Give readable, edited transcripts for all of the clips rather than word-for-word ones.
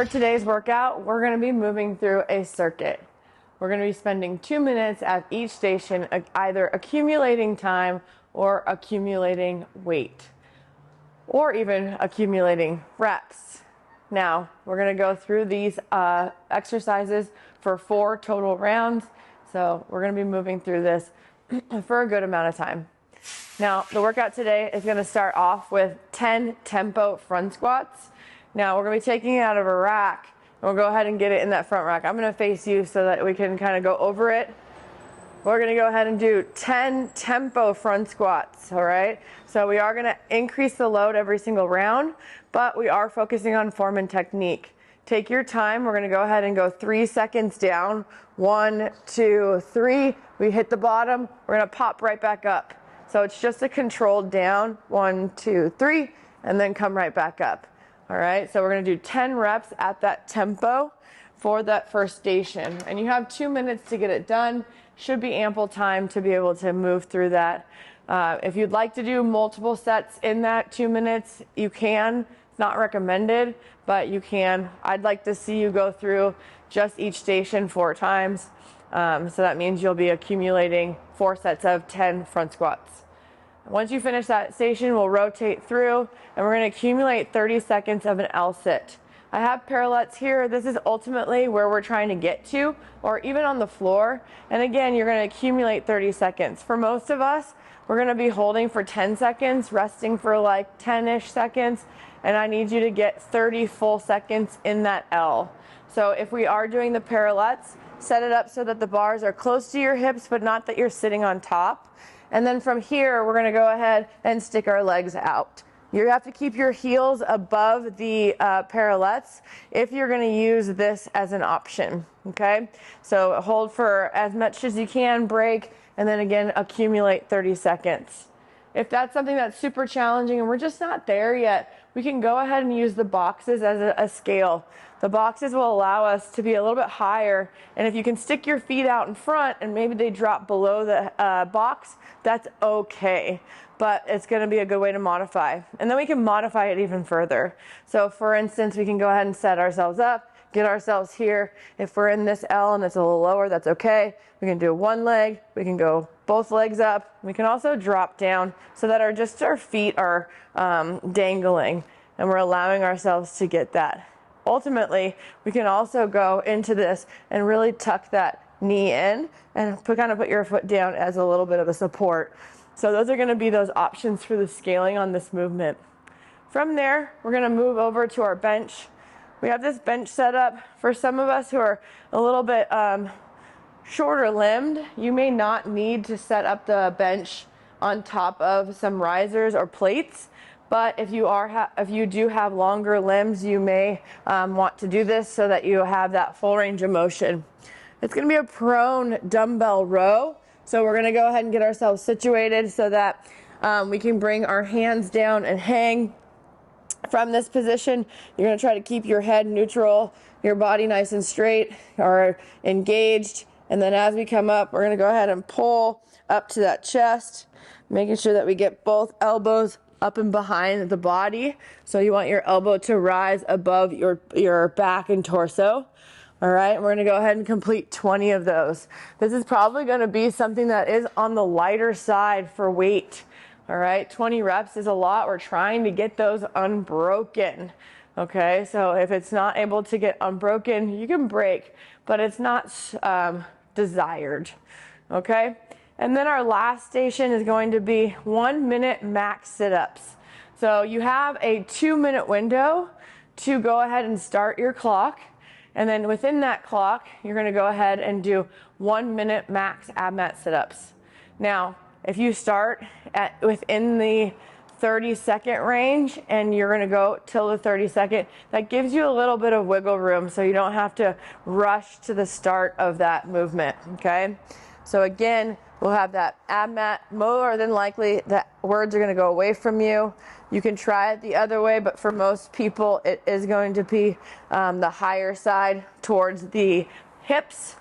For today's workout, we're going to be moving through a circuit. We're going to be spending 2 minutes at each station, either accumulating time or accumulating weight, or even accumulating reps. Now, we're going to go through these exercises for 4 total rounds. So we're going to be moving through this for a good amount of time. Now, the workout today is going to start off with 10 tempo front squats. Now, we're going to be taking it out of a rack, and we'll go ahead and get it in that front rack. I'm going to face you so that we can kind of go over it. We're going to go ahead and do 10 tempo front squats, all right? So we are going to increase the load every single round, but we are focusing on form and technique. Take your time. We're going to go ahead and go 3 seconds down. 1, 2, 3. We hit the bottom. We're going to pop right back up. So it's just a controlled down. 1, 2, 3, and then come right back up. All right, so we're going to do 10 reps at that tempo for that first station. And you have 2 minutes to get it done. Should be ample time to be able to move through that. If you'd like to do multiple sets in that 2 minutes, you can. It's not recommended, but you can. I'd like to see you go through just each station 4 times. So that means you'll be accumulating 4 sets of 10 front squats. Once you finish that station, we'll rotate through, and we're going to accumulate 30 seconds of an L-sit. I have parallettes here. This is ultimately where we're trying to get to, or even on the floor. And again, you're going to accumulate 30 seconds. For most of us, we're going to be holding for 10 seconds, resting for like 10-ish seconds, and I need you to get 30 full seconds in that L. So if we are doing the parallettes, set it up so that the bars are close to your hips, but not that you're sitting on top. And then from here, we're going to go ahead and stick our legs out. You have to keep your heels above the parallettes if you're going to use this as an option, okay? So hold for as much as you can, break, and then again, accumulate 30 seconds. If that's something that's super challenging and we're just not there yet, we can go ahead and use the boxes as a scale. The boxes will allow us to be a little bit higher, and if you can stick your feet out in front and maybe they drop below the box, that's okay. But it's going to be a good way to modify. And then we can modify it even further. So for instance, we can go ahead and set ourselves up, get ourselves here. If we're in this L and it's a little lower, that's okay. We can do one leg. We can go both legs up. We can also drop down so that our feet are dangling, and we're allowing ourselves to get that. Ultimately, we can also go into this and really tuck that knee in and kind of put your foot down as a little bit of a support. So those are going to be those options for the scaling on this movement. From there, we're going to move over to our bench. We have this bench set up. For some of us who are a little bit shorter limbed, you may not need to set up the bench on top of some risers or plates. But if you do have longer limbs, you may want to do this so that you have that full range of motion. It's going to be a prone dumbbell row. So we're going to go ahead and get ourselves situated so that we can bring our hands down and hang. From this position, you're going to try to keep your head neutral, your body nice and straight or engaged. And then as we come up, we're going to go ahead and pull up to that chest, making sure that we get both elbows up and behind the body. So you want your elbow to rise above your back and torso. All right, we're going to go ahead and complete 20 of those. This is probably going to be something that is on the lighter side for weight. All right, 20 reps is a lot. We're trying to get those unbroken. Okay, so if it's not able to get unbroken, you can break, but it's not desired. Okay, and then our last station is going to be 1 minute max sit-ups. So you have a 2-minute window to go ahead and start your clock. And then within that clock, you're going to go ahead and do 1 minute max ab mat sit-ups. Now, if you start within the 30-second range and you're going to go till the 30-second, that gives you a little bit of wiggle room so you don't have to rush to the start of that movement, okay? So again, we'll have that ab mat. More than likely, the words are going to go away from you. You can try it the other way, but for most people, it is going to be the higher side towards the hips.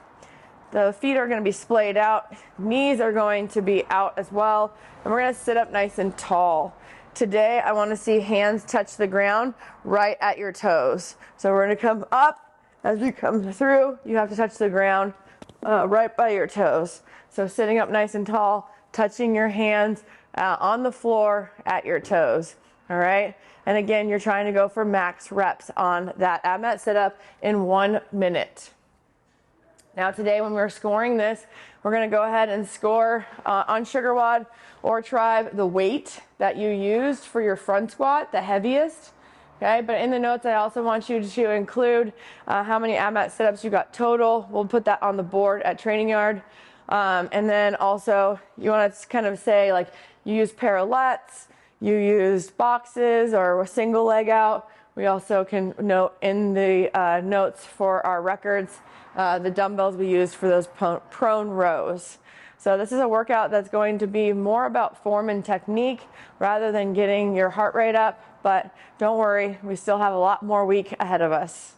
The feet are going to be splayed out. Knees are going to be out as well. And we're going to sit up nice and tall. Today, I want to see hands touch the ground right at your toes. So we're going to come up. As we come through, you have to touch the ground right by your toes. So sitting up nice and tall, touching your hands on the floor at your toes. All right. And again, you're trying to go for max reps on that ab mat sit up in 1 minute. Now today, when we're scoring this, we're going to go ahead and score on Sugar WOD or Tribe the weight that you used for your front squat, the heaviest. Okay, but in the notes, I also want you to include how many ab mat sit-ups you got total. We'll put that on the board at Training Yard. And then also, you want to kind of say, like, you used parallettes, you used boxes or a single leg out. We also can note in the notes for our records the dumbbells we used for those prone rows. So this is a workout that's going to be more about form and technique rather than getting your heart rate up. But don't worry, we still have a lot more week ahead of us.